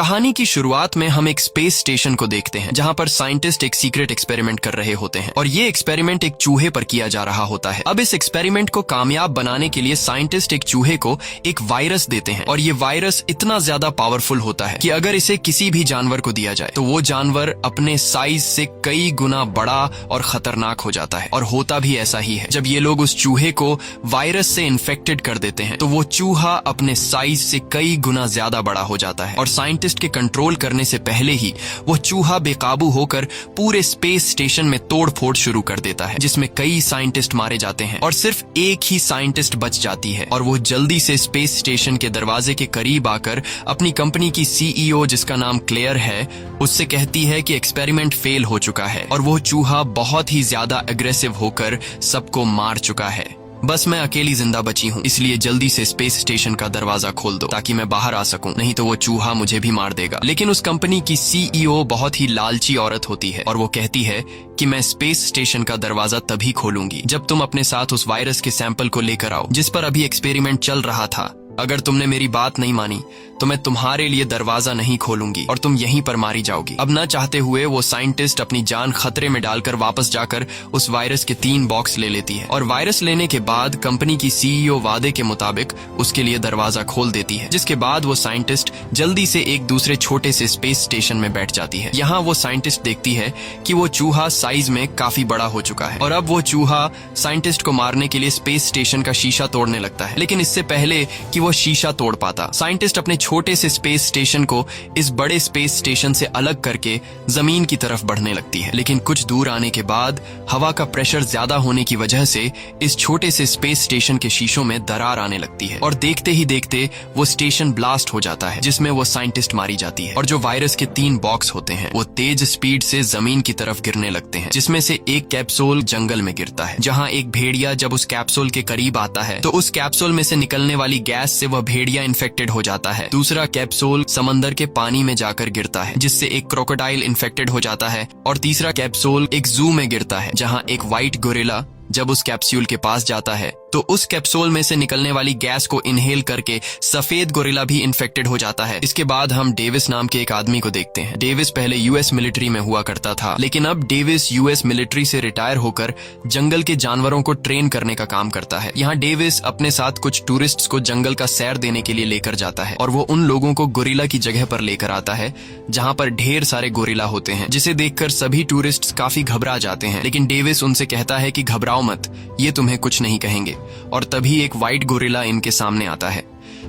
कहानी की शुरुआत में हम एक स्पेस स्टेशन को देखते हैं जहां पर साइंटिस्ट एक सीक्रेट एक्सपेरिमेंट कर रहे होते हैं और ये एक्सपेरिमेंट एक चूहे पर किया जा रहा होता है। अब इस एक्सपेरिमेंट को कामयाब बनाने के लिए साइंटिस्ट एक चूहे को एक वायरस देते हैं और ये वायरस इतना ज्यादा पावरफुल होता है कि अगर इसे किसी भी जानवर को दिया जाए तो वो जानवर अपने साइज से कई गुना बड़ा और खतरनाक हो जाता है। और होता भी ऐसा ही है। जब ये लोग उस चूहे को वायरस से इन्फेक्टेड कर देते हैं तो वो चूहा अपने साइज से कई गुना ज्यादा बड़ा हो जाता है और साइंटिस्ट के कंट्रोल करने से पहले ही वो चूहा बेकाबू होकर पूरे स्पेस स्टेशन में तोड़फोड़ शुरू कर देता है, जिसमें कई साइंटिस्ट मारे जाते हैं और सिर्फ एक ही साइंटिस्ट बच जाती है और वो जल्दी से स्पेस स्टेशन के दरवाजे के करीब आकर अपनी कंपनी की सीईओ, जिसका नाम क्लेयर है, उससे कहती है कि एक्सपेरिमेंट फेल हो चुका है और वो चूहा बहुत ही ज्यादा एग्रेसिव होकर सबको मार चुका है। बस मैं अकेली जिंदा बची हूँ, इसलिए जल्दी से स्पेस स्टेशन का दरवाजा खोल दो ताकि मैं बाहर आ सकूं, नहीं तो वो चूहा मुझे भी मार देगा। लेकिन उस कंपनी की सीईओ बहुत ही लालची औरत होती है और वो कहती है कि मैं स्पेस स्टेशन का दरवाजा तभी खोलूंगी जब तुम अपने साथ उस वायरस के सैंपल को लेकर आओ जिस पर अभी एक्सपेरिमेंट चल रहा था। अगर तुमने मेरी बात नहीं मानी तो मैं तुम्हारे लिए दरवाजा नहीं खोलूंगी और तुम यहीं पर मारी जाओगी। अब न चाहते हुए वो साइंटिस्ट अपनी जान खतरे में डालकर वापस जाकर उस वायरस के 3 बॉक्स ले लेती है और वायरस लेने के बाद कंपनी की सीईओ वादे के मुताबिक उसके लिए दरवाजा खोल देती है, जिसके बाद वो साइंटिस्ट जल्दी से एक दूसरे छोटे से स्पेस स्टेशन में बैठ जाती है। यहाँ वो साइंटिस्ट देखती है कि वो चूहा साइज में काफी बड़ा हो चुका है और अब वो चूहा साइंटिस्ट को मारने के लिए स्पेस स्टेशन का शीशा तोड़ने लगता है। लेकिन इससे पहले कि वो शीशा तोड़ पाता, साइंटिस्ट अपने छोटे से स्पेस स्टेशन को इस बड़े स्पेस स्टेशन से अलग करके जमीन की तरफ बढ़ने लगती है। लेकिन कुछ दूर आने के बाद हवा का प्रेशर ज्यादा होने की वजह से इस छोटे से स्पेस स्टेशन के शीशों में दरार आने लगती है और देखते ही देखते वो स्टेशन ब्लास्ट हो जाता है, जिसमें वो साइंटिस्ट मारी जाती है और जो वायरस के 3 बॉक्स होते हैं वो तेज स्पीड से जमीन की तरफ गिरने लगते हैं, जिसमें से एक कैप्सूल जंगल में गिरता है, जहाँ एक भेड़िया जब उस कैप्सूल के करीब आता है तो उस कैप्सूल में से निकलने वाली गैस से वह भेड़िया इन्फेक्टेड हो जाता है। दूसरा कैप्सूल समंदर के पानी में जाकर गिरता है, जिससे एक क्रोकोडाइल इन्फेक्टेड हो जाता है और तीसरा कैप्सूल एक जू में गिरता है, जहां एक व्हाइट गोरिल्ला जब उस कैप्सूल के पास जाता है तो उस कैप्सूल में से निकलने वाली गैस को इनहेल करके सफेद गोरिल्ला भी इन्फेक्टेड हो जाता है। इसके बाद हम डेविस नाम के एक आदमी को देखते हैं। डेविस पहले यूएस मिलिट्री में हुआ करता था, लेकिन अब डेविस यूएस मिलिट्री से रिटायर होकर जंगल के जानवरों को ट्रेन करने का काम करता है। यहाँ डेविस अपने साथ कुछ टूरिस्ट्स को जंगल का सैर देने के लिए लेकर जाता है और वो उन लोगों को गोरिल्ला की जगह पर लेकर आता है जहाँ पर ढेर सारे गोरिल्ला होते हैं, जिसे देखकर सभी टूरिस्ट्स काफी घबरा जाते हैं। लेकिन डेविस उनसे कहता है कि घबराओ मत, ये तुम्हें कुछ नहीं कहेंगे। और तभी एक व्हाइट गोरिल्ला इनके सामने आता है।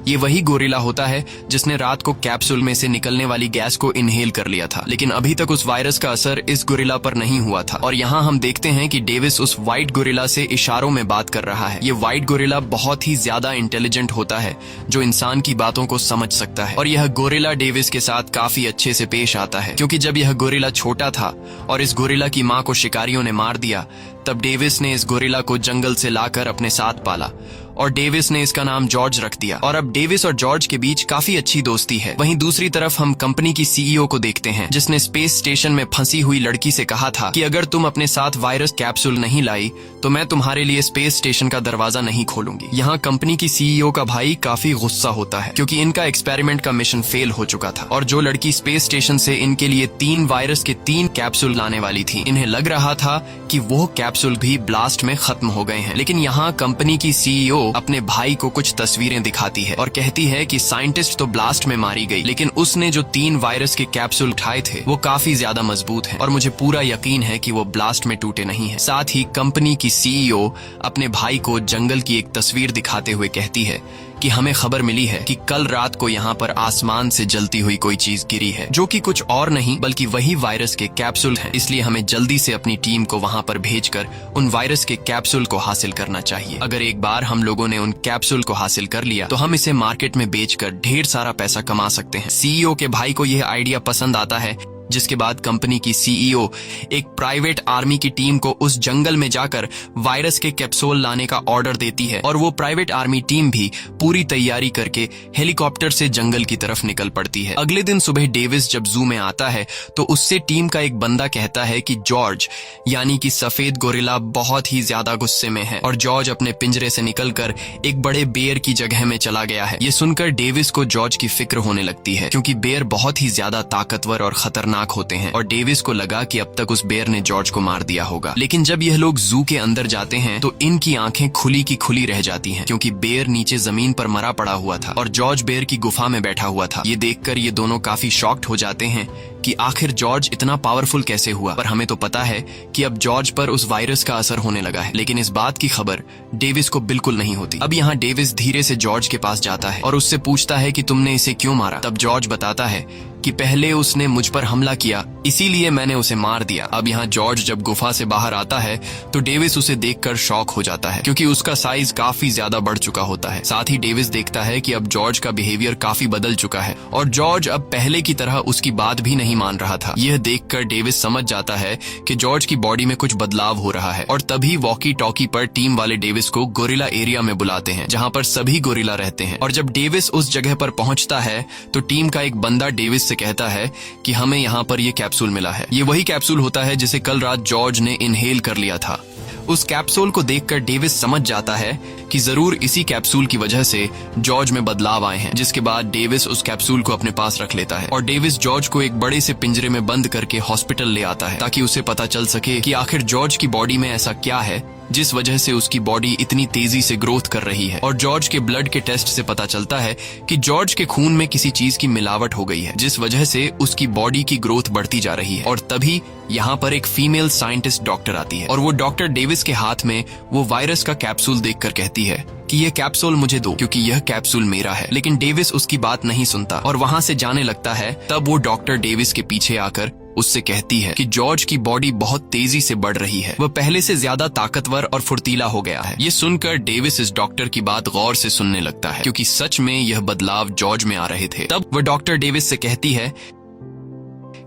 ये वही गोरिल्ला होता है जिसने रात को कैप्सूल में से निकलने वाली गैस को इनहेल कर लिया था, लेकिन अभी तक उस वायरस का असर इस गोरिल्ला पर नहीं हुआ था। और यहाँ हम देखते हैं कि डेविस उस व्हाइट गोरिल्ला से इशारों में बात कर रहा है। ये व्हाइट गोरिल्ला बहुत ही ज्यादा इंटेलिजेंट होता है, जो इंसान की बातों को समझ सकता है। और यह गोरिल्ला डेविस के साथ काफी अच्छे से पेश आता है, क्योंकि जब यह गोरिल्ला छोटा था और इस गोरिल्ला की माँ को शिकारियों ने मार दिया, तब डेविस ने इस गोरिल्ला को जंगल से लाकर अपने साथ पाला और डेविस ने इसका नाम जॉर्ज रख दिया और अब डेविस और जॉर्ज के बीच काफी अच्छी दोस्ती है। वहीं दूसरी तरफ हम कंपनी की सीईओ को देखते हैं, जिसने स्पेस स्टेशन में फंसी हुई लड़की से कहा था कि अगर तुम अपने साथ वायरस कैप्सूल नहीं लाई तो मैं तुम्हारे लिए स्पेस स्टेशन का दरवाजा नहीं खोलूंगी। यहाँ कंपनी की सीईओ का भाई काफी गुस्सा होता है, क्योंकि इनका एक्सपेरिमेंट का मिशन फेल हो चुका था और जो लड़की स्पेस स्टेशन से इनके लिए 3 वायरस के 3 कैप्सूल लाने वाली थी, इन्हें लग रहा था कि वो कैप्सूल भी ब्लास्ट में खत्म हो गए हैं। लेकिन यहाँ कंपनी की सीईओ अपने भाई को कुछ तस्वीरें दिखाती है और कहती है कि साइंटिस्ट तो ब्लास्ट में मारी गई, लेकिन उसने जो 3 वायरस के कैप्सूल उठाए थे वो काफी ज्यादा मजबूत हैं और मुझे पूरा यकीन है कि वो ब्लास्ट में टूटे नहीं हैं। साथ ही कंपनी की सीईओ अपने भाई को जंगल की एक तस्वीर दिखाते हुए कहती है कि हमें खबर मिली है कि कल रात को यहाँ पर आसमान से जलती हुई कोई चीज गिरी है, जो कि कुछ और नहीं बल्कि वही वायरस के कैप्सूल हैं। इसलिए हमें जल्दी से अपनी टीम को वहाँ पर भेजकर उन वायरस के कैप्सूल को हासिल करना चाहिए। अगर एक बार हम लोगों ने उन कैप्सूल को हासिल कर लिया तो हम इसे मार्केट में बेचकर ढेर सारा पैसा कमा सकते हैं। सीईओ के भाई को यह आइडिया पसंद आता है, जिसके बाद कंपनी की सीईओ एक प्राइवेट आर्मी की टीम को उस जंगल में जाकर वायरस के कैप्सूल लाने का ऑर्डर देती है और वो प्राइवेट आर्मी टीम भी पूरी तैयारी करके हेलीकॉप्टर से जंगल की तरफ निकल पड़ती है। अगले दिन सुबह डेविस जब जू में आता है तो उससे टीम का एक बंदा कहता है कि जॉर्ज यानी कि सफेद गोरिल्ला बहुत ही ज्यादा गुस्से में है और जॉर्ज अपने पिंजरे से निकलकर एक बड़े बेर की जगह में चला गया है। ये सुनकर डेविस को जॉर्ज की फिक्र होने लगती है क्योंकि बेर बहुत ही ज्यादा ताकतवर और खतरनाक होते हैं और डेविस को लगा कि अब तक उस बेर ने जॉर्ज को मार दिया होगा। लेकिन जब यह लोग जू के अंदर जाते हैं तो इनकी आंखें खुली की खुली रह जाती हैं क्योंकि बेर नीचे जमीन पर मरा पड़ा हुआ था और जॉर्ज बेर की गुफा में बैठा हुआ था। ये देखकर ये दोनों काफी शॉक्ड हो जाते हैं कि आखिर जॉर्ज इतना पावरफुल कैसे हुआ। पर हमें तो पता है कि अब जॉर्ज पर उस वायरस का असर होने लगा है, लेकिन इस बात की खबर डेविस को बिल्कुल नहीं होती। अब यहाँ डेविस धीरे से जॉर्ज के पास जाता है और उससे पूछता है कि तुमने इसे क्यों मारा। तब जॉर्ज बताता है कि पहले उसने मुझ पर हमला किया इसीलिए मैंने उसे मार दिया। अब यहाँ जॉर्ज जब गुफा से बाहर आता है तो डेविस उसे देखकर शॉक हो जाता है क्योंकि उसका साइज काफी ज्यादा बढ़ चुका होता है। साथ ही डेविस देखता है कि अब जॉर्ज का बिहेवियर काफी बदल चुका है और जॉर्ज अब पहले की तरह उसकी बात भी नहीं मान रहा था। यह देखकर डेविस समझ जाता है कि जॉर्ज की बॉडी में कुछ बदलाव हो रहा है और तभी वॉकी टॉकी पर टीम वाले डेविस को गोरिल्ला एरिया में बुलाते हैं जहाँ पर सभी गोरिल्ला रहते हैं। और जब डेविस उस जगह पर पहुंचता है तो टीम का एक बंदा डेविस से कहता है कि हमें यहाँ पर ये कैप्सूल मिला है। ये वही कैप्सूल होता है जिसे कल रात जॉर्ज ने इनहेल कर लिया था। उस कैप्सूल को देखकर डेविस समझ जाता है कि जरूर इसी कैप्सूल की वजह से जॉर्ज में बदलाव आए हैं। जिसके बाद डेविस उस कैप्सूल को अपने पास रख लेता है और डेविस जॉर्ज को एक बड़े से पिंजरे में बंद करके हॉस्पिटल ले आता है ताकि उसे पता चल सके कि आखिर जॉर्ज की बॉडी में ऐसा क्या है जिस वजह से उसकी बॉडी इतनी तेजी से ग्रोथ कर रही है। और जॉर्ज के ब्लड के टेस्ट से पता चलता है कि जॉर्ज के खून में किसी चीज की मिलावट हो गई है जिस वजह से उसकी बॉडी की ग्रोथ बढ़ती जा रही है। और तभी यहाँ पर एक फीमेल साइंटिस्ट डॉक्टर आती है और वो डॉक्टर डेविस के हाथ में वो वायरस का कैप्सूल देखकर कहती है कि यह कैप्सूल मुझे दो क्योंकि यह कैप्सूल मेरा है। लेकिन डेविस उसकी बात नहीं सुनता और वहाँ से जाने लगता है। तब वो डॉक्टर डेविस के पीछे आकर उससे कहती है कि जॉर्ज की बॉडी बहुत तेजी से बढ़ रही है, वह पहले से ज्यादा ताकतवर और फुर्तीला हो गया है। ये सुनकर डेविस इस डॉक्टर की बात गौर से सुनने लगता है क्योंकि सच में यह बदलाव जॉर्ज में आ रहे थे। तब वह डॉक्टर डेविस से कहती है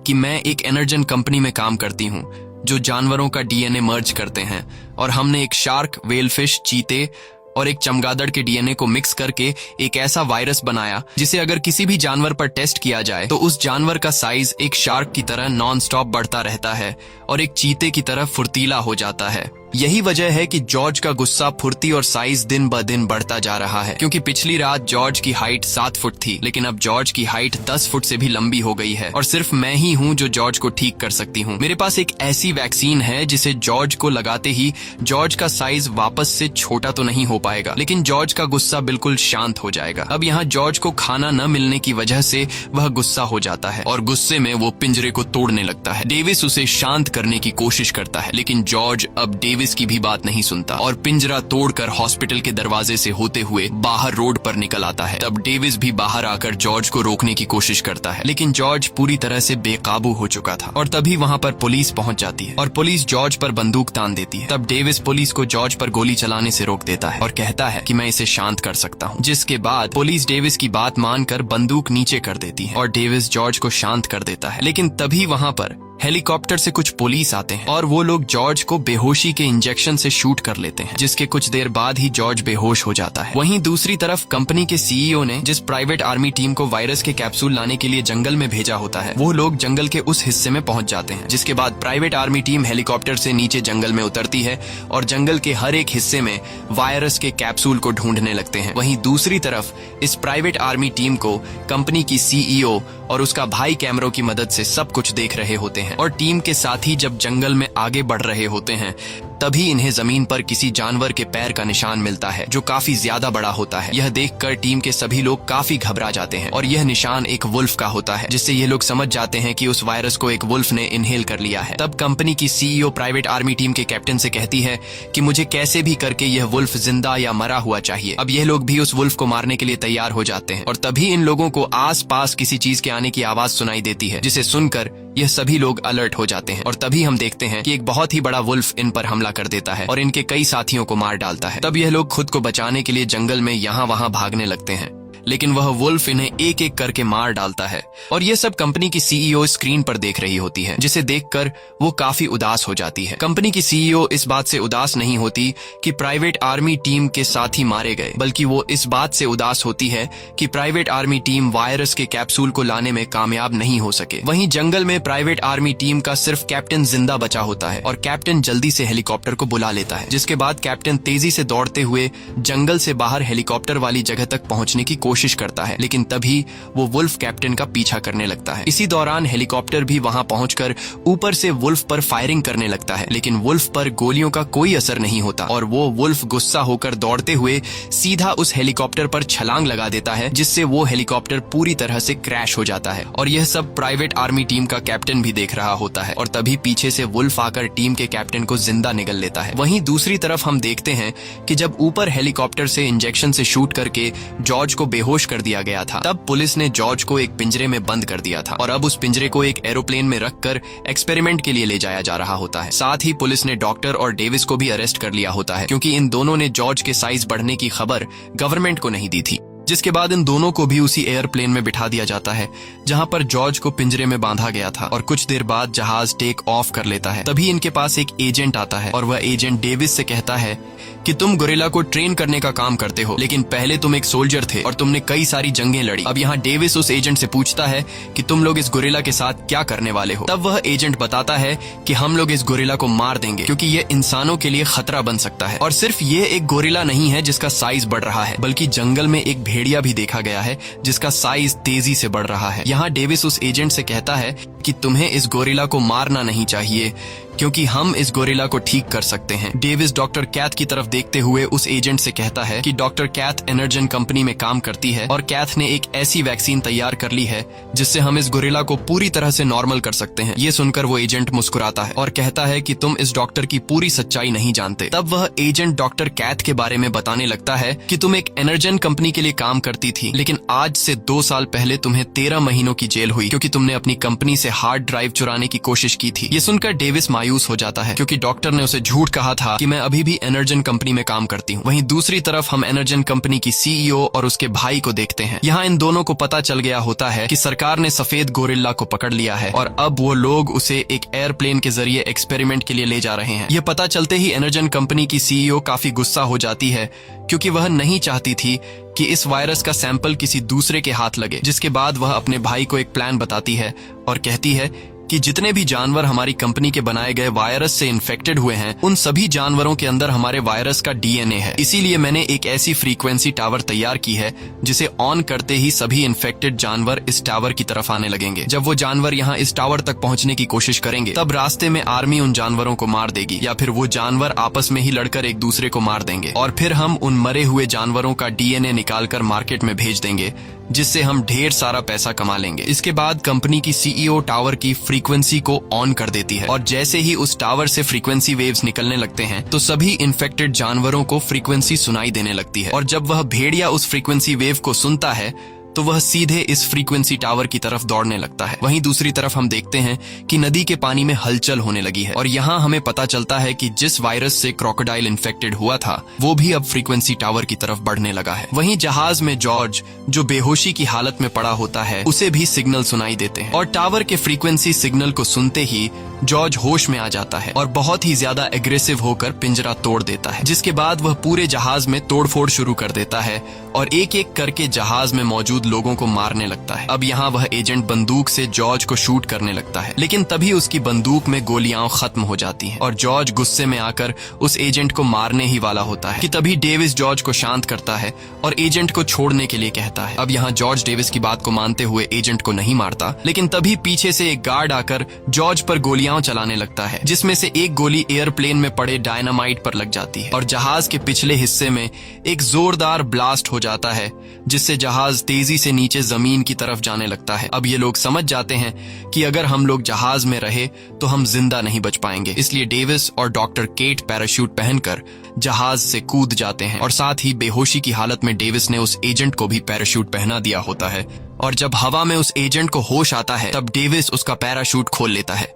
कि मैं एक एनर्जन कंपनी में काम करती हूँ जो जानवरों का डीएनए मर्ज करते हैं और हमने एक शार्क, वेलफिश, चीते और एक चमगादड़ के डीएनए को मिक्स करके एक ऐसा वायरस बनाया जिसे अगर किसी भी जानवर पर टेस्ट किया जाए तो उस जानवर का साइज एक शार्क की तरह नॉन स्टॉप बढ़ता रहता है और एक चीते की तरह फुर्तीला हो जाता है। यही वजह है कि जॉर्ज का गुस्सा, फुर्ती और साइज दिन ब दिन बढ़ता जा रहा है क्योंकि पिछली रात जॉर्ज की हाइट 7 फुट थी लेकिन अब जॉर्ज की हाइट 10 फुट से भी लंबी हो गई है और सिर्फ मैं ही हूँ जो जॉर्ज को ठीक कर सकती हूँ। मेरे पास एक ऐसी वैक्सीन है जिसे जॉर्ज को लगाते ही जॉर्ज का साइज वापस से छोटा तो नहीं हो पाएगा लेकिन जॉर्ज का गुस्सा बिल्कुल शांत हो जाएगा। अब यहाँ जॉर्ज को खाना न मिलने की वजह से वह गुस्सा हो जाता है और गुस्से में वो पिंजरे को तोड़ने लगता है। डेविस उसे शांत करने की कोशिश करता है लेकिन जॉर्ज अब डेविस की भी बात नहीं सुनता और पिंजरा तोड़कर हॉस्पिटल के दरवाजे से होते हुए बाहर रोड पर निकल आता है। तब डेविस भी बाहर आकर जॉर्ज को रोकने की कोशिश करता है लेकिन जॉर्ज पूरी तरह से बेकाबू हो चुका था और तभी वहाँ पर पुलिस पहुँच जाती है और पुलिस जॉर्ज पर बंदूक तान देती है। तब डेविस पुलिस को जॉर्ज पर गोली चलाने से रोक देता है और कहता है कि मैं इसे शांत कर सकता हूँ। जिसके बाद पुलिस डेविस की बात मानकर बंदूक नीचे कर देती है और डेविस जॉर्ज को शांत कर देता है। लेकिन तभी वहाँ पर हेलीकॉप्टर से कुछ पुलिस आते हैं और वो लोग जॉर्ज को बेहोशी के इंजेक्शन से शूट कर लेते हैं जिसके कुछ देर बाद ही जॉर्ज बेहोश हो जाता है। वहीं दूसरी तरफ कंपनी के सीईओ ने जिस प्राइवेट आर्मी टीम को वायरस के कैप्सूल लाने के लिए जंगल में भेजा होता है वो लोग जंगल के उस हिस्से में पहुंच जाते हैं। जिसके बाद प्राइवेट आर्मी टीम हेलीकॉप्टर से नीचे जंगल में उतरती है और जंगल के हर एक हिस्से में वायरस के कैप्सूल को ढूंढने लगते हैं। वहीं दूसरी तरफ इस प्राइवेट आर्मी टीम को कंपनी की सीईओ और उसका भाई कैमरों की मदद से सब कुछ देख रहे होते हैं और टीम के साथी जब जंगल में आगे बढ़ रहे होते हैं तभी इन्हें जमीन पर किसी जानवर के पैर का निशान मिलता है जो काफी ज्यादा बड़ा होता है। यह देखकर टीम के सभी लोग काफी घबरा जाते हैं और यह निशान एक वुल्फ का होता है जिससे ये लोग समझ जाते हैं कि उस वायरस को एक वुल्फ ने इनहेल कर लिया है। तब कंपनी की सीईओ प्राइवेट आर्मी टीम के कैप्टन से कहती है कि मुझे कैसे भी करके यह वुल्फ जिंदा या मरा हुआ चाहिए। अब यह लोग भी उस वुल्फ को मारने के लिए तैयार हो जाते हैं और तभी इन लोगों को आस पास किसी चीज के आने की आवाज सुनाई देती है जिसे सुनकर यह सभी लोग अलर्ट हो जाते हैं और तभी हम देखते हैं कि एक बहुत ही बड़ा वुल्फ इन पर हमला कर देता है और इनके कई साथियों को मार डालता है। तब यह लोग खुद को बचाने के लिए जंगल में यहाँ वहाँ भागने लगते हैं लेकिन वह वुल्फ इन्हें एक एक करके मार डालता है। और ये सब कंपनी की सीईओ स्क्रीन पर देख रही होती है, जिसे देखकर वो काफी उदास हो जाती है। कंपनी की सीईओ इस बात से उदास नहीं होती कि प्राइवेट आर्मी टीम के साथी मारे गए, बल्कि वो इस बात से उदास होती है कि प्राइवेट आर्मी टीम वायरस के कैप्सूल को लाने में कामयाब नहीं हो सके। वहीं जंगल में प्राइवेट आर्मी टीम का सिर्फ कैप्टन जिंदा बचा होता है और कैप्टन जल्दी से हेलीकॉप्टर को बुला लेता है, जिसके बाद कैप्टन तेजी से दौड़ते हुए जंगल से बाहर हेलीकॉप्टर वाली जगह तक पहुंचने की कोशिश करता है, लेकिन तभी वो वुल्फ कैप्टन का पीछा करने लगता है। इसी दौरान हेलीकॉप्टर भी वहां पहुंचकर ऊपर से वुल्फ पर फायरिंग करने लगता है, लेकिन वुल्फ पर गोलियों का कोई असर नहीं होता और वो वुल्फ गुस्सा होकर दौड़ते हुए सीधा उस हेलीकॉप्टर पर छलांग लगा देता है, जिससे वो हेलीकॉप्टर पूरी तरह से क्रैश हो जाता है। और यह सब प्राइवेट आर्मी टीम का कैप्टन भी देख रहा होता है और तभी पीछे से वुल्फ आकर टीम के कैप्टन को जिंदा निगल लेता है। वहीं दूसरी तरफ हम देखते हैं कि जब ऊपर हेलीकॉप्टर से इंजेक्शन से शूट करके जॉर्ज को बेहोश कर दिया गया था, तब पुलिस ने जॉर्ज को एक पिंजरे में बंद कर दिया था और अब उस पिंजरे को एक एरोप्लेन में रखकर एक्सपेरिमेंट के लिए ले जाया जा रहा होता है। साथ ही पुलिस ने डॉक्टर और डेविस को भी अरेस्ट कर लिया होता है, क्योंकि इन दोनों ने जॉर्ज के साइज बढ़ने की खबर गवर्नमेंट को नहीं दी थी। जिसके बाद इन दोनों को भी उसी एयरप्लेन में बिठा दिया जाता है जहां पर जॉर्ज को पिंजरे में बांधा गया था और कुछ देर बाद जहाज टेक ऑफ कर लेता है। तभी इनके पास एक एजेंट आता है और वह एजेंट डेविस से कहता है कि तुम गोरिल्ला को ट्रेन करने का काम करते हो, लेकिन पहले तुम एक सोल्जर थे और तुमने कई सारी जंगें लड़ी। अब यहाँ डेविस उस एजेंट से पूछता है कि तुम लोग इस गोरिल्ला के साथ क्या करने वाले हो। तब वह एजेंट बताता है कि हम लोग इस गोरिल्ला को मार देंगे, क्योंकि ये इंसानों के लिए खतरा बन सकता है। और सिर्फ ये एक गोरिल्ला नहीं है जिसका साइज बढ़ रहा है, बल्कि जंगल में एक भेड़िया भी देखा गया है जिसका साइज तेजी से बढ़ रहा है। यहाँ डेविस उस एजेंट से कहता है कि तुम्हें इस गोरिल्ला को मारना नहीं चाहिए, क्योंकि हम इस गोरिल्ला को ठीक कर सकते हैं। डेविस डॉक्टर कैथ की तरफ देखते हुए उस एजेंट से कहता है कि डॉक्टर कैथ एनर्जन कंपनी में काम करती है और कैथ ने एक ऐसी वैक्सीन तैयार कर ली है जिससे हम इस गोरिल्ला को पूरी तरह से नॉर्मल कर सकते हैं। ये सुनकर वो एजेंट मुस्कुराता है और कहता है कि तुम इस डॉक्टर की पूरी सच्चाई नहीं जानते। तब वह एजेंट डॉक्टर कैथ के बारे में बताने लगता है कि तुम एक एनर्जन कंपनी के लिए काम करती थी, लेकिन आज से 2 साल पहले तुम्हें 13 महीनों की जेल हुई, क्योंकि तुमने अपनी कंपनी से हार्ड ड्राइव चुराने की कोशिश की थी। ये सुनकर डेविस मायूस हो जाता है, क्योंकि डॉक्टर ने उसे झूठ कहा था कि मैं अभी भी एनर्जन कंपनी में काम करती हूँ। वहीं दूसरी तरफ हम एनर्जन कंपनी की सीईओ और उसके भाई को देखते हैं। यहाँ इन दोनों को पता चल गया होता है कि सरकार ने सफेद गोरिल्ला को पकड़ लिया है और अब वो लोग उसे एक एयरप्लेन के जरिए एक्सपेरिमेंट के लिए ले जा रहे हैं। यह पता चलते ही एनर्जन कंपनी की सीईओ काफी गुस्सा हो जाती है, क्योंकि वह नहीं चाहती थी कि इस वायरस का सैंपल किसी दूसरे के हाथ लगे। जिसके बाद वह अपने भाई को एक प्लान बताती है और कहती है कि जितने भी जानवर हमारी कंपनी के बनाए गए वायरस से इन्फेक्टेड हुए हैं, उन सभी जानवरों के अंदर हमारे वायरस का डीएनए है। इसीलिए मैंने एक ऐसी फ्रीक्वेंसी टावर तैयार की है जिसे ऑन करते ही सभी इन्फेक्टेड जानवर इस टावर की तरफ आने लगेंगे। जब वो जानवर यहाँ इस टावर तक पहुँचने की कोशिश करेंगे, तब रास्ते में आर्मी उन जानवरों को मार देगी या फिर वो जानवर आपस में ही लड़कर एक दूसरे को मार देंगे और फिर हम उन मरे हुए जानवरों का डीएनए निकालकर मार्केट में भेज देंगे, जिससे हम ढेर सारा पैसा कमा लेंगे। इसके बाद कंपनी की सीईओ टावर की फ्रीक्वेंसी को ऑन कर देती है और जैसे ही उस टावर से फ्रीक्वेंसी वेव्स निकलने लगते हैं, तो सभी इन्फेक्टेड जानवरों को फ्रीक्वेंसी सुनाई देने लगती है। और जब वह भेड़िया उस फ्रीक्वेंसी वेव को सुनता है, तो वह सीधे इस फ्रीक्वेंसी टावर की तरफ दौड़ने लगता है। वहीं दूसरी तरफ हम देखते हैं कि नदी के पानी में हलचल होने लगी है और यहाँ हमें पता चलता है कि जिस वायरस से क्रोकोडाइल इन्फेक्टेड हुआ था, वो भी अब फ्रीक्वेंसी टावर की तरफ बढ़ने लगा है। वहीं जहाज में जॉर्ज, जो बेहोशी की हालत में पड़ा होता है, उसे भी सिग्नल सुनाई देते हैं और टावर के फ्रीक्वेंसी सिग्नल को सुनते ही जॉर्ज होश में आ जाता है और बहुत ही ज्यादा एग्रेसिव होकर पिंजरा तोड़ देता है। जिसके बाद वह पूरे जहाज में तोड़फोड़ शुरू कर देता है और एक एक करके जहाज में मौजूद लोगों को मारने लगता है। अब यहाँ वह एजेंट बंदूक से जॉर्ज को शूट करने लगता है, लेकिन तभी उसकी बंदूक में गोलियां खत्म हो जाती हैं और जॉर्ज गुस्से में आकर उस एजेंट को मारने ही वाला होता है कि तभी डेविस जॉर्ज को शांत करता है और एजेंट को छोड़ने के लिए कहता है। अब यहाँ जॉर्ज डेविस की बात को मानते हुए एजेंट को नहीं मारता, लेकिन तभी पीछे से एक गार्ड आकर जॉर्ज पर गोलियां चलाने लगता है, जिसमें से एक गोली एयरप्लेन में पड़े डायनामाइट पर लग जाती है और जहाज के पिछले हिस्से में एक जोरदार ब्लास्ट हो जाता है, जिससे जहाज तेजी से नीचे जमीन की तरफ जाने लगता है। अब ये लोग समझ जाते हैं कि अगर हम लोग जहाज में रहे तो हम जिंदा नहीं बच पाएंगे, इसलिए डेविस और डॉक्टर केट पैराशूट पहनकर जहाज से कूद जाते हैं और साथ ही बेहोशी की हालत में डेविस ने उस एजेंट को भी पैराशूट पहना दिया होता है और जब हवा में उस एजेंट को होश आता है, तब डेविस उसका पैराशूट खोल लेता है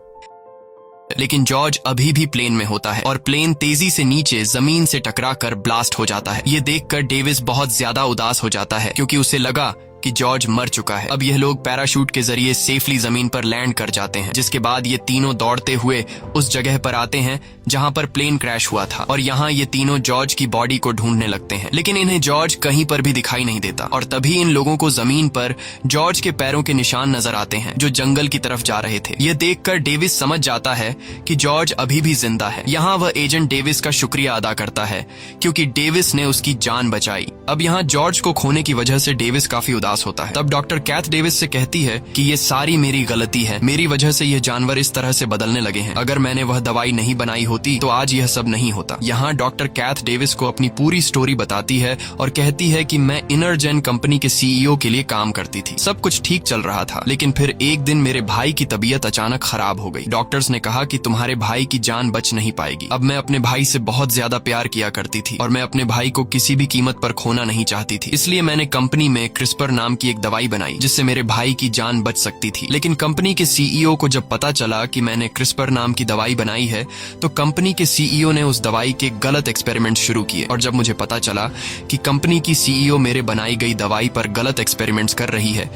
लेकिन जॉर्ज अभी भी प्लेन में होता है और प्लेन तेजी से नीचे जमीन से टकराकर ब्लास्ट हो जाता है। ये देखकर डेविस बहुत ज्यादा उदास हो जाता है क्योंकि उसे लगा कि जॉर्ज मर चुका है। अब यह लोग पैराशूट के जरिए सेफली जमीन पर लैंड कर जाते हैं, जिसके बाद ये तीनों दौड़ते हुए उस जगह पर आते हैं जहां पर प्लेन क्रैश हुआ था और यहाँ ये तीनों जॉर्ज की बॉडी को ढूंढने लगते हैं, लेकिन इन्हें जॉर्ज कहीं पर भी दिखाई नहीं देता। और तभी इन लोगों को जमीन पर जॉर्ज के पैरों के निशान नजर आते हैं जो जंगल की तरफ जा रहे थे। यह देखकर डेविस समझ जाता है कि जॉर्ज अभी भी जिंदा है। यहाँ वह एजेंट डेविस का शुक्रिया अदा करता है क्योंकि डेविस ने उसकी जान बचाई। अब यहाँ जॉर्ज को खोने की वजह से डेविस काफी उदास होता है। तब डॉक्टर कैथ डेविस से कहती है कि ये सारी मेरी गलती है, मेरी वजह से ये जानवर इस तरह से बदलने लगे हैं। अगर मैंने वह दवाई नहीं बनाई होती तो आज यह सब नहीं होता। यहाँ डॉक्टर कैथ डेविस को अपनी पूरी स्टोरी बताती है और कहती है कि मैं इनरजेन कंपनी के सीईओ के लिए काम करती थी। सब कुछ ठीक चल रहा था, लेकिन फिर एक दिन मेरे भाई की तबीयत अचानक खराब हो गई। डॉक्टर्स ने कहा कि तुम्हारे भाई की जान बच नहीं पाएगी। अब मैं अपने भाई से बहुत ज्यादा प्यार किया करती थी और मैं अपने भाई को किसी भी कीमत पर खोना नहीं चाहती थी, इसलिए मैंने कंपनी में क्रिस्पर नाम की एक दवाई बनाई जिससे मेरे भाई की जान बच सकती थी। लेकिन कंपनी के सीईओ को जब पता चला कि मैंने क्रिस्पर नाम की दवाई बनाई है तो कंपनी के सीईओ ने उस दवाई के गलत एक्सपेरिमेंट शुरू किए। और जब मुझे पता चला कि कंपनी की सीईओ मेरे बनाई गई दवाई पर गलत एक्सपेरिमेंट्स कर रही है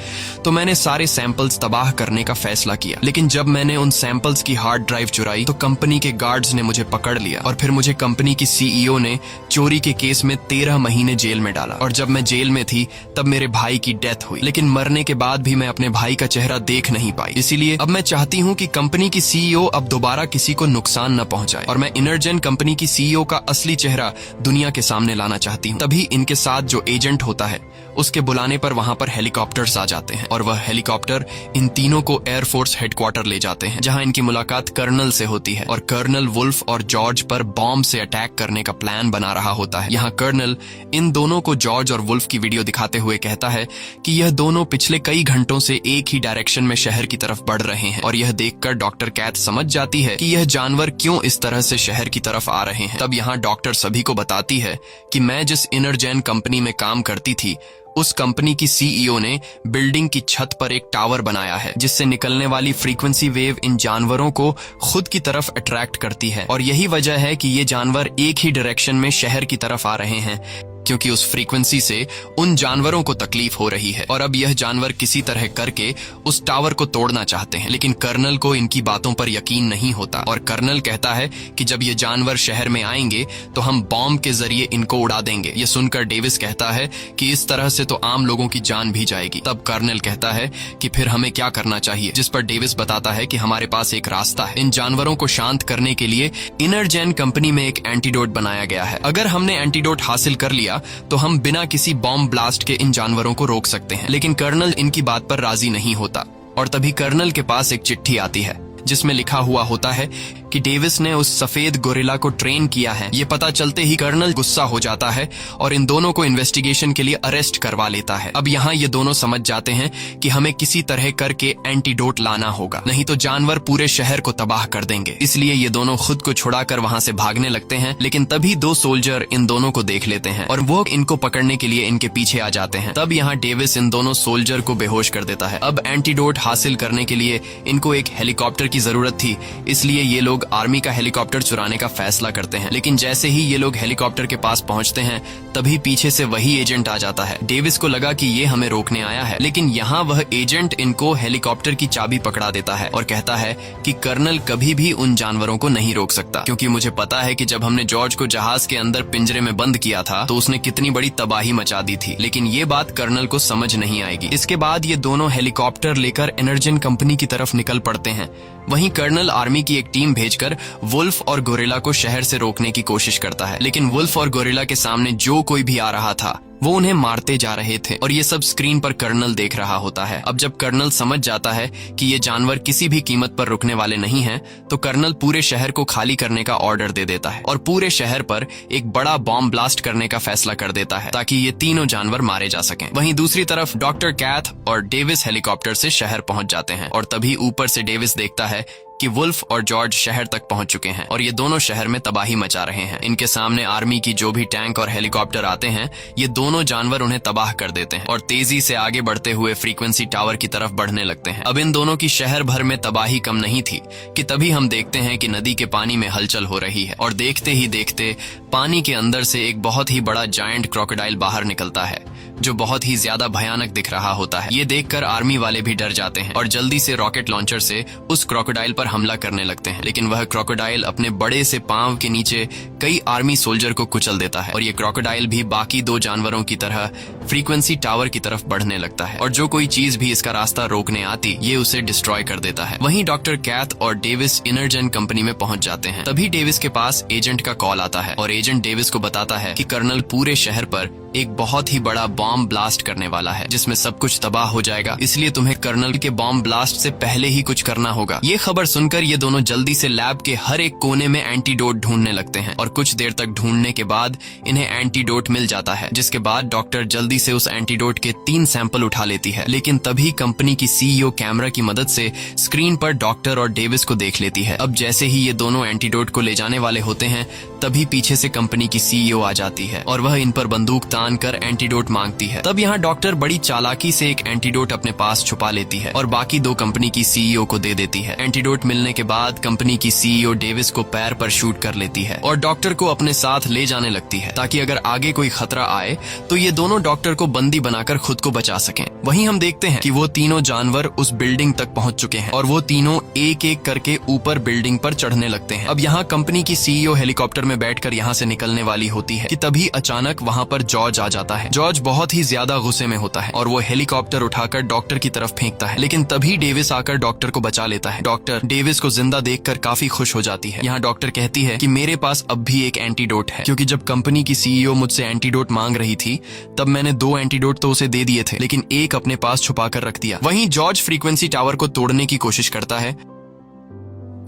तो मैंने सारे सैंपल्स तबाह करने का फैसला किया। लेकिन जब मैंने उन सैंपल्स की हार्ड ड्राइव चुराई तो कंपनी के गार्ड्स ने मुझे पकड़ लिया और फिर मुझे कंपनी की सीईओ ने चोरी के केस में 13 महीने जेल में डाला। और जब मैं जेल में थी तब मेरे भाई की डेथ हुई, लेकिन मरने के बाद भी मैं अपने भाई का चेहरा देख नहीं पाई। इसीलिए अब मैं चाहती हूँ कि कंपनी की सीईओ अब दोबारा किसी को नुकसान न पहुंचाए और मैं इनरजेन कंपनी की सीईओ का असली चेहरा दुनिया के सामने लाना चाहती हूँ। तभी इनके साथ जो एजेंट होता है उसके बुलाने पर वहां पर हेलीकॉप्टर्स आ जाते हैं और वह हेलीकॉप्टर इन तीनों को एयरफोर्स हेडक्वार्टर ले जाते हैं जहां इनकी मुलाकात कर्नल से होती है और कर्नल वुल्फ और जॉर्ज पर बॉम्ब से अटैक करने का प्लान बना रहा होता है। यहाँ कर्नल इन दोनों को जॉर्ज और वुल्फ की वीडियो दिखाते हुए कहता है कि यह दोनों पिछले कई घंटों से एक ही डायरेक्शन में शहर की तरफ बढ़ रहे हैं और यह देखकर डॉक्टर कैथ समझ जाती है कि यह जानवर क्यों इस तरह से शहर की तरफ आ रहे हैं। तब यहाँ डॉक्टर सभी को बताती है कि मैं जिस इनरजेन कंपनी में काम करती थी उस कंपनी की सीईओ ने बिल्डिंग की छत पर एक टावर बनाया है जिससे निकलने वाली फ्रीक्वेंसी वेव इन जानवरों को खुद की तरफ अट्रैक्ट करती है और यही वजह है कि ये जानवर एक ही डायरेक्शन में शहर की तरफ आ रहे हैं क्योंकि उस फ्रीक्वेंसी से उन जानवरों को तकलीफ हो रही है। और अब यह जानवर किसी तरह करके उस टावर को तोड़ना चाहते हैं, लेकिन कर्नल को इनकी बातों पर यकीन नहीं होता और कर्नल कहता है कि जब ये जानवर शहर में आएंगे तो हम बॉम्ब के जरिए इनको उड़ा देंगे। ये सुनकर डेविस कहता है कि इस तरह से तो आम लोगों की जान भी जाएगी। तब कर्नल कहता है कि फिर हमें क्या करना चाहिए, जिस पर डेविस बताता है कि हमारे पास एक रास्ता है। इन जानवरों को शांत करने के लिए इनरजेन कंपनी में एक एंटीडोट बनाया गया है। अगर हमने एंटीडोट हासिल कर लिया तो हम बिना किसी बॉम्ब ब्लास्ट के इन जानवरों को रोक सकते हैं। लेकिन कर्नल इनकी बात पर राजी नहीं होता और तभी कर्नल के पास एक चिट्ठी आती है जिसमें लिखा हुआ होता है कि डेविस ने उस सफेद गोरिल्ला को ट्रेन किया है। ये पता चलते ही कर्नल गुस्सा हो जाता है और इन दोनों को इन्वेस्टिगेशन के लिए अरेस्ट करवा लेता है। अब यहाँ ये दोनों समझ जाते हैं कि हमें किसी तरह करके एंटीडोट लाना होगा, नहीं तो जानवर पूरे शहर को तबाह कर देंगे। इसलिए ये दोनों खुद को छुड़ाकर वहाँ से भागने लगते हैं, लेकिन तभी 2 सोल्जर इन दोनों को देख लेते हैं और वो इनको पकड़ने के लिए इनके पीछे आ जाते हैं। तब यहाँ डेविस इन दोनों सोल्जर को बेहोश कर देता है। अब एंटीडोट हासिल करने के लिए इनको एक हेलीकॉप्टर की जरूरत थी, इसलिए ये लोग आर्मी का हेलीकॉप्टर चुराने का फैसला करते हैं। लेकिन जैसे ही ये लोग हेलीकॉप्टर के पास पहुंचते हैं तभी पीछे से वही एजेंट आ जाता है। डेविस को लगा कि ये हमें रोकने आया है, लेकिन यहाँ वह एजेंट इनको हेलीकॉप्टर की चाबी पकड़ा देता है और कहता है कि कर्नल कभी भी उन जानवरों को नहीं रोक सकता, क्योंकि मुझे पता है कि जब हमने जॉर्ज को जहाज के अंदर पिंजरे में बंद किया था तो उसने कितनी बड़ी तबाही मचा दी थी। लेकिन ये बात कर्नल को समझ नहीं आएगी। इसके बाद ये दोनों हेलीकॉप्टर लेकर इनरजेन कंपनी की तरफ निकल पड़ते हैं। वहीं कर्नल आर्मी की एक टीम भेजकर वुल्फ और गोरिल्ला को शहर से रोकने की कोशिश करता है, लेकिन वुल्फ और गोरिल्ला के सामने जो कोई भी आ रहा था वो उन्हें मारते जा रहे थे और ये सब स्क्रीन पर कर्नल देख रहा होता है। अब जब कर्नल समझ जाता है कि ये जानवर किसी भी कीमत पर रुकने वाले नहीं हैं, तो कर्नल पूरे शहर को खाली करने का ऑर्डर दे देता है और पूरे शहर पर एक बड़ा बॉम्ब ब्लास्ट करने का फैसला कर देता है ताकि ये तीनों जानवर मारे जा सकें। वहीं दूसरी तरफ डॉक्टर कैथ और डेविस हेलीकॉप्टर से शहर पहुंच जाते हैं और तभी ऊपर से डेविस देखता है कि वुल्फ और जॉर्ज शहर तक पहुंच चुके हैं और ये दोनों शहर में तबाही मचा रहे हैं। इनके सामने आर्मी की जो भी टैंक और हेलीकॉप्टर आते हैं, ये दोनों जानवर उन्हें तबाह कर देते हैं और तेजी से आगे बढ़ते हुए फ्रीक्वेंसी टावर की तरफ बढ़ने लगते हैं। अब इन दोनों की शहर भर में तबाही कम नहीं थी कि तभी हम देखते हैं कि नदी के पानी में हलचल हो रही है और देखते ही देखते पानी के अंदर से एक बहुत ही बड़ा जायंट क्रोकोडाइल बाहर निकलता है, जो बहुत ही ज्यादा भयानक दिख रहा होता है। ये देखकर आर्मी वाले भी डर जाते हैं और जल्दी से रॉकेट लॉन्चर से उस क्रोकोडाइल पर हमला करने लगते हैं, लेकिन वह क्रोकोडाइल अपने बड़े से पांव के नीचे कई आर्मी सोल्जर को कुचल देता है और ये क्रोकोडाइल भी बाकी दो जानवरों की तरह फ्रीक्वेंसी टावर की तरफ बढ़ने लगता है और जो कोई चीज भी इसका रास्ता रोकने आती, ये उसे डिस्ट्रॉय कर देता है। वहीं डॉक्टर कैथ और डेविस इनरजन कंपनी में पहुंच जाते हैं। तभी डेविस के पास एजेंट का कॉल आता है और एजेंट डेविस को बताता है कि कर्नल पूरे शहर पर एक बहुत ही बड़ा बॉम्ब ब्लास्ट करने वाला है, जिसमें सब कुछ तबाह हो जाएगा, इसलिए तुम्हें कर्नल के बॉम्ब ब्लास्ट से पहले ही कुछ करना होगा। ये खबर सुनकर ये दोनों जल्दी से लैब के हर एक कोने में एंटीडोट ढूंढने लगते हैं और कुछ देर तक ढूंढने के बाद इन्हें एंटीडोट मिल जाता है, जिसके बाद डॉक्टर जल्दी से उस एंटीडोट के 3 सैंपल उठा लेती है। लेकिन तभी कंपनी की सीईओ कैमरा की मदद से स्क्रीन पर डॉक्टर और डेविस को देख लेती है। अब जैसे ही ये दोनों एंटीडोट को ले जाने वाले होते हैं, तभी पीछे से कंपनी की सीईओ आ जाती है और वह इन पर बंदूक तान कर एंटीडोट मांगती है। तब यहाँ डॉक्टर बड़ी चालाकी से एक एंटीडोट अपने पास छुपा लेती है और बाकी दो कंपनी की सीईओ को दे देती है। एंटीडोट मिलने के बाद कंपनी की सीईओ डेविस को पैर पर शूट कर लेती है और डॉक्टर को अपने साथ ले जाने लगती है, ताकि अगर आगे कोई खतरा आए तो ये दोनों डॉक्टर को बंदी बनाकर खुद को बचा सकें। वहीं हम देखते हैं कि वो तीनों जानवर उस बिल्डिंग तक पहुंच चुके हैं और वो तीनों एक एक करके ऊपर बिल्डिंग पर चढ़ने लगते हैं। अब यहाँ कंपनी की सीईओ हेलीकॉप्टर में बैठकर यहाँ से निकलने वाली होती है कि तभी अचानक वहाँ पर जॉर्ज आ जाता है। जॉर्ज बहुत ही ज्यादा गुस्से में होता है और वो हेलीकॉप्टर उठाकर डॉक्टर की तरफ फेंकता है, लेकिन तभी डेविस आकर डॉक्टर को बचा लेता है। डॉक्टर डेविस को जिंदा देखकर काफी खुश हो जाती है। यहाँ डॉक्टर कहती है कि मेरे पास अब भी एक एंटीडोट है, क्योंकि जब कंपनी की सीईओ मुझसे एंटीडोट मांग रही थी तब मैंने 2 एंटीडोट तो उसे दे दिए थे, लेकिन एक अपने पास छुपा कर रख दिया। वहीं जॉर्ज फ्रीक्वेंसी टावर को तोड़ने की कोशिश करता है,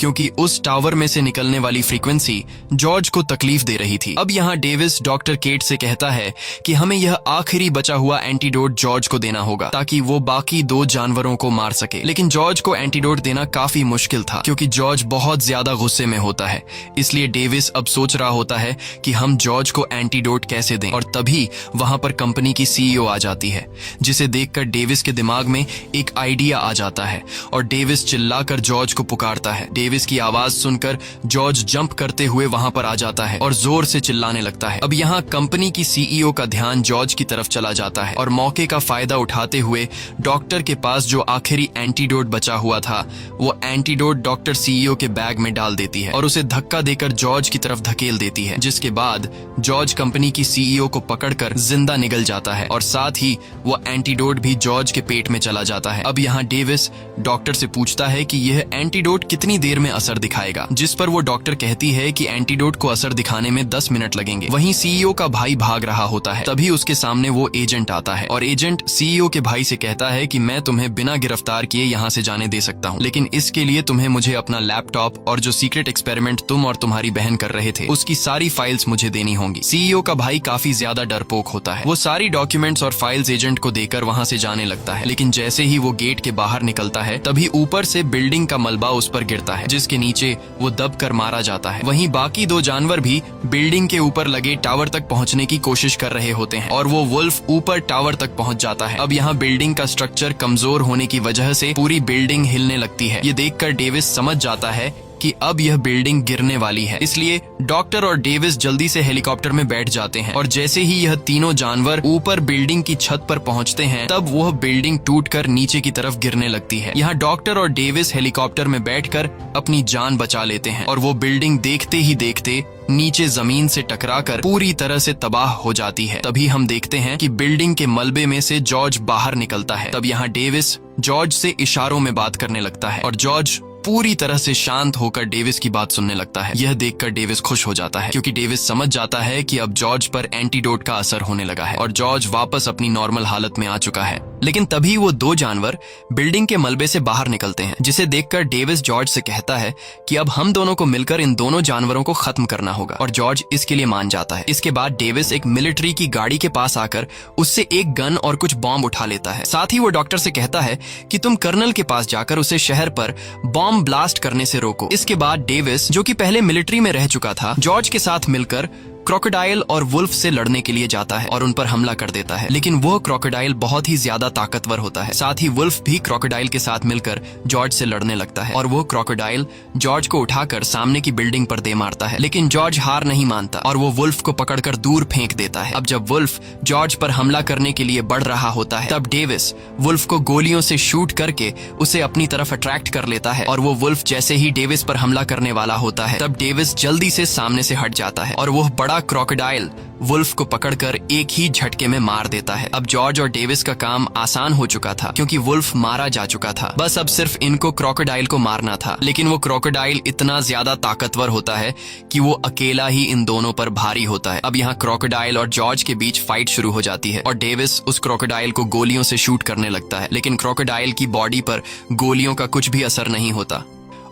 क्योंकि उस टावर में से निकलने वाली फ्रीक्वेंसी जॉर्ज को तकलीफ दे रही थी। अब यहाँ डेविस डॉक्टर केट से कहता है कि हमें यह आखिरी बचा हुआ एंटीडोट जॉर्ज को देना होगा, ताकि वो बाकी 2 जानवरों को मार सके। लेकिन जॉर्ज को एंटीडोट देना काफी मुश्किल था, क्योंकि जॉर्ज बहुत ज्यादा गुस्से में होता है। इसलिए डेविस अब सोच रहा होता है कि हम जॉर्ज को एंटीडोट कैसे दें, और तभी वहां पर कंपनी की सीईओ आ जाती है, जिसे देखकर डेविस के दिमाग में एक आइडिया आ जाता है और डेविस चिल्लाकर जॉर्ज को पुकारता है। डेविस की आवाज सुनकर जॉर्ज जंप करते हुए वहां पर आ जाता है और जोर से चिल्लाने लगता है। अब यहाँ कंपनी की सीईओ का ध्यान जॉर्ज की तरफ चला जाता है और मौके का फायदा उठाते हुए डॉक्टर के पास जो आखिरी एंटीडोट बचा हुआ था, वो एंटीडोट डॉक्टर सीईओ के बैग में डाल देती है और उसे धक्का देकर जॉर्ज की तरफ धकेल देती है, जिसके बाद जॉर्ज कंपनी की सीईओ को पकड़कर जिंदा निकल जाता है और साथ ही वो एंटीडोट भी जॉर्ज के पेट में चला जाता है। अब यहाँ डेविस डॉक्टर से पूछता है कि यह एंटीडोट कितनी देर में असर दिखाएगा, जिस पर वो डॉक्टर कहती है कि एंटीडोट को असर दिखाने में 10 मिनट लगेंगे। वहीं सीईओ का भाई भाग रहा होता है, तभी उसके सामने वो एजेंट आता है और एजेंट सीईओ के भाई से कहता है कि मैं तुम्हें बिना गिरफ्तार किए यहाँ से जाने दे सकता हूँ, लेकिन इसके लिए तुम्हें मुझे अपना लैपटॉप और जो सीक्रेट एक्सपेरिमेंट तुम और तुम्हारी बहन कर रहे थे उसकी सारी फाइल्स मुझे देनी होंगी। सीईओ का भाई काफी ज्यादा डरपोक होता है। वो सारी डॉक्यूमेंट्स और फाइल्स एजेंट को देकर वहाँ से जाने लगता है, लेकिन जैसे ही वो गेट के बाहर निकलता है तभी ऊपर से बिल्डिंग का मलबा उस पर गिरता है, जिसके नीचे वो दब कर मारा जाता है। वहीं बाकी 2 जानवर भी बिल्डिंग के ऊपर लगे टावर तक पहुंचने की कोशिश कर रहे होते हैं और वो वुल्फ ऊपर टावर तक पहुंच जाता है। अब यहाँ बिल्डिंग का स्ट्रक्चर कमजोर होने की वजह से पूरी बिल्डिंग हिलने लगती है। ये देखकर डेविस समझ जाता है कि अब यह बिल्डिंग गिरने वाली है, इसलिए डॉक्टर और डेविस जल्दी से हेलीकॉप्टर में बैठ जाते हैं और जैसे ही यह तीनों जानवर ऊपर बिल्डिंग की छत पर पहुंचते हैं तब वह बिल्डिंग टूटकर नीचे की तरफ गिरने लगती है। यहाँ डॉक्टर और डेविस हेलीकॉप्टर में बैठकर अपनी जान बचा लेते हैं और वो बिल्डिंग देखते ही देखते नीचे जमीन से टकराकर पूरी तरह से तबाह हो जाती है। तभी हम देखते हैं कि बिल्डिंग के मलबे में से जॉर्ज बाहर निकलता है। तब यहाँ डेविस जॉर्ज से इशारों में बात करने लगता है और जॉर्ज पूरी तरह से शांत होकर डेविस की बात सुनने लगता है। यह देखकर डेविस खुश हो जाता है, क्योंकि डेविस समझ जाता है कि अब जॉर्ज पर एंटीडोट का असर होने लगा है और जॉर्ज वापस अपनी नॉर्मल हालत में आ चुका है। लेकिन तभी वो 2 जानवर बिल्डिंग के मलबे से बाहर निकलते हैं, जिसे देखकर डेविस जॉर्ज से कहता है कि अब हम दोनों को मिलकर इन दोनों जानवरों को खत्म करना होगा और जॉर्ज इसके लिए मान जाता है। इसके बाद डेविस एक मिलिट्री की गाड़ी के पास आकर उससे एक गन और कुछ बॉम्ब उठा लेता है। साथ ही वो डॉक्टर से कहता है कि तुम कर्नल के पास जाकर उसे शहर पर बॉम्ब बॉम्ब ब्लास्ट करने से रोको। इसके बाद डेविस, जो कि पहले मिलिट्री में रह चुका था, जॉर्ज के साथ मिलकर क्रोकोडाइल और वुल्फ से लड़ने के लिए जाता है और उन पर हमला कर देता है। लेकिन वह क्रोकोडाइल बहुत ही ज्यादा ताकतवर होता है। साथ ही वुल्फ भी क्रोकोडाइल के साथ मिलकर जॉर्ज से लड़ने लगता है और वो क्रोकोडाइल जॉर्ज को उठाकर सामने की बिल्डिंग पर दे मारता है। लेकिन जॉर्ज हार नहीं मानता और वो वुल्फ को पकड़कर दूर फेंक देता है। अब जब वुल्फ जॉर्ज पर हमला करने के लिए बढ़ रहा होता है, तब डेविस वुल्फ को गोलियों से शूट करके उसे अपनी तरफ अट्रैक्ट कर लेता है और वो वुल्फ जैसे ही डेविस पर हमला करने वाला होता है, तब डेविस जल्दी से सामने से हट जाता है और वो बड़ा क्रोकोडाइल वुल्फ को पकड़कर एक ही झटके में मार देता है। अब जॉर्ज और डेविस का काम आसान हो चुका था क्योंकि वुल्फ मारा जा चुका था। बस अब सिर्फ इनको क्रोकोडाइल को मारना था। लेकिन वो क्रोकोडाइल इतना ज्यादा ताकतवर होता है कि वो अकेला ही इन दोनों पर भारी होता है। अब यहाँ क्रोकोडाइल और जॉर्ज के बीच फाइट शुरू हो जाती है और डेविस उस क्रोकोडाइल को गोलियों से शूट करने लगता है। लेकिन क्रोकोडाइल की बॉडी पर गोलियों का कुछ भी असर नहीं होता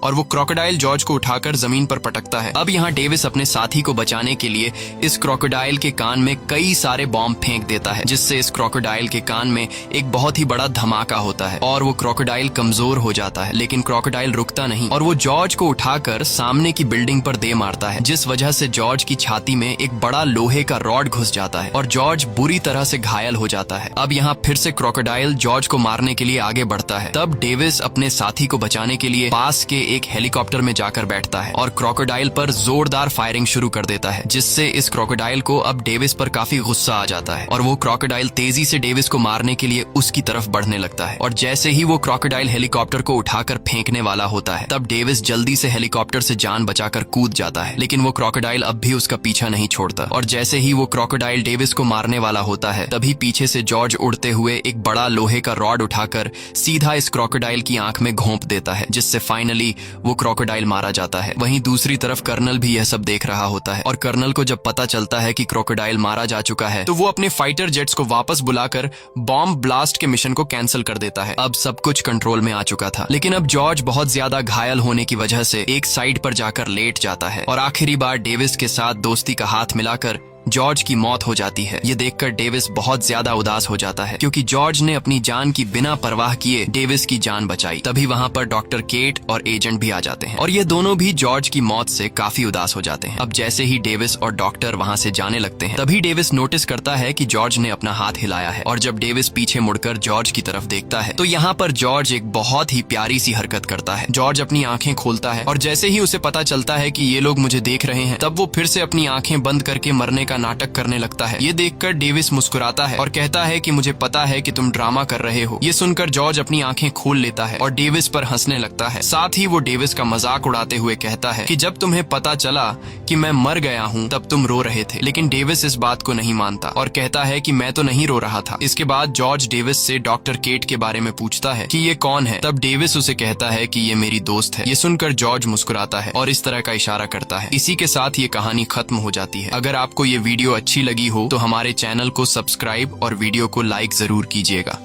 और वो क्रोकोडाइल जॉर्ज को उठाकर जमीन पर पटकता है। अब यहाँ डेविस अपने साथी को बचाने के लिए इस क्रोकोडाइल के कान में कई सारे बॉम्ब फेंक देता है, जिससे इस क्रोकोडाइल के कान में एक बहुत ही बड़ा धमाका होता है और वो क्रोकोडाइल कमजोर हो जाता है। लेकिन क्रोकोडाइल रुकता नहीं और वो जॉर्ज को उठाकर सामने की बिल्डिंग पर दे मारता है, जिस वजह से जॉर्ज की छाती में एक बड़ा लोहे का रॉड घुस जाता है और जॉर्ज बुरी तरह से घायल हो जाता है। अब यहाँ फिर से क्रोकोडाइल जॉर्ज को मारने के लिए आगे बढ़ता है। तब डेविस अपने साथी को बचाने के लिए पास के एक हेलीकॉप्टर में जाकर बैठता है और क्रोकोडाइल पर जोरदार फायरिंग शुरू कर देता है, जिससे इस क्रोकोडाइल को अब डेविस पर काफी गुस्सा आ जाता है और वो क्रोकोडाइल तेजी से डेविस को मारने के लिए उसकी तरफ बढ़ने लगता है। और जैसे ही वो क्रोकोडाइल हेलीकॉप्टर को उठाकर फेंकने वाला होता है, तब डेविस जल्दी से हेलीकॉप्टर से जान बचाकर कूद जाता है। लेकिन वो क्रोकोडाइल अब भी उसका पीछा नहीं छोड़ता और जैसे ही वो क्रोकोडाइल डेविस को मारने वाला होता है, तभी पीछे से जॉर्ज उड़ते हुए एक बड़ा लोहे का रॉड उठाकर सीधा इस क्रोकोडाइल की आंख में घोंप देता है, जिससे फाइनली वो क्रोकोडाइल मारा जाता है। वहीं दूसरी तरफ कर्नल भी यह सब देख रहा होता है और कर्नल को जब पता चलता है कि क्रोकोडाइल मारा जा चुका है, तो वो अपने फाइटर जेट्स को वापस बुलाकर बॉम्ब ब्लास्ट के मिशन को कैंसिल कर देता है। अब सब कुछ कंट्रोल में आ चुका था। लेकिन अब जॉर्ज बहुत ज्यादा घायल होने की वजह से एक साइड पर जाकर लेट जाता है और आखिरी बार डेविस के साथ दोस्ती का हाथ मिलाकर जॉर्ज की मौत हो जाती है। ये देखकर डेविस बहुत ज्यादा उदास हो जाता है क्योंकि जॉर्ज ने अपनी जान की बिना परवाह किए डेविस की जान बचाई। तभी वहाँ पर डॉक्टर केट और एजेंट भी आ जाते हैं और ये दोनों भी जॉर्ज की मौत से काफी उदास हो जाते हैं। अब जैसे ही डेविस और डॉक्टर वहाँ से जाने लगते हैं, तभी डेविस नोटिस करता है कि जॉर्ज ने अपना हाथ हिलाया है और जब डेविस पीछे मुड़कर जॉर्ज की तरफ देखता है, तो यहाँ पर जॉर्ज एक बहुत ही प्यारी सी हरकत करता है। जॉर्ज अपनी आंखें खोलता है और जैसे ही उसे पता चलता है कि ये लोग मुझे देख रहे हैं, तब वो फिर से अपनी आंखें बंद करके मरने का नाटक करने लगता है। ये देखकर डेविस मुस्कुराता है और कहता है कि मुझे पता है कि तुम ड्रामा कर रहे हो। ये सुनकर जॉर्ज अपनी आंखें खोल लेता है और डेविस पर हंसने लगता है। साथ ही वो डेविस का मजाक उड़ाते हुए कहता है कि जब तुम्हें पता चला कि मैं मर गया हूँ, तब तुम रो रहे थे। लेकिन डेविस इस बात को नहीं मानता और कहता है कि मैं तो नहीं रो रहा था। इसके बाद जॉर्ज डेविस से डॉक्टर केट के बारे में पूछता है कि ये कौन है। तब डेविस उसे कहता है कि ये मेरी दोस्त है। ये सुनकर जॉर्ज मुस्कुराता है और इस तरह का इशारा करता है। इसी के साथ ये कहानी खत्म हो जाती है। अगर आपको ये वीडियो अच्छी लगी हो तो हमारे चैनल को सब्सक्राइब और वीडियो को लाइक जरूर कीजिएगा।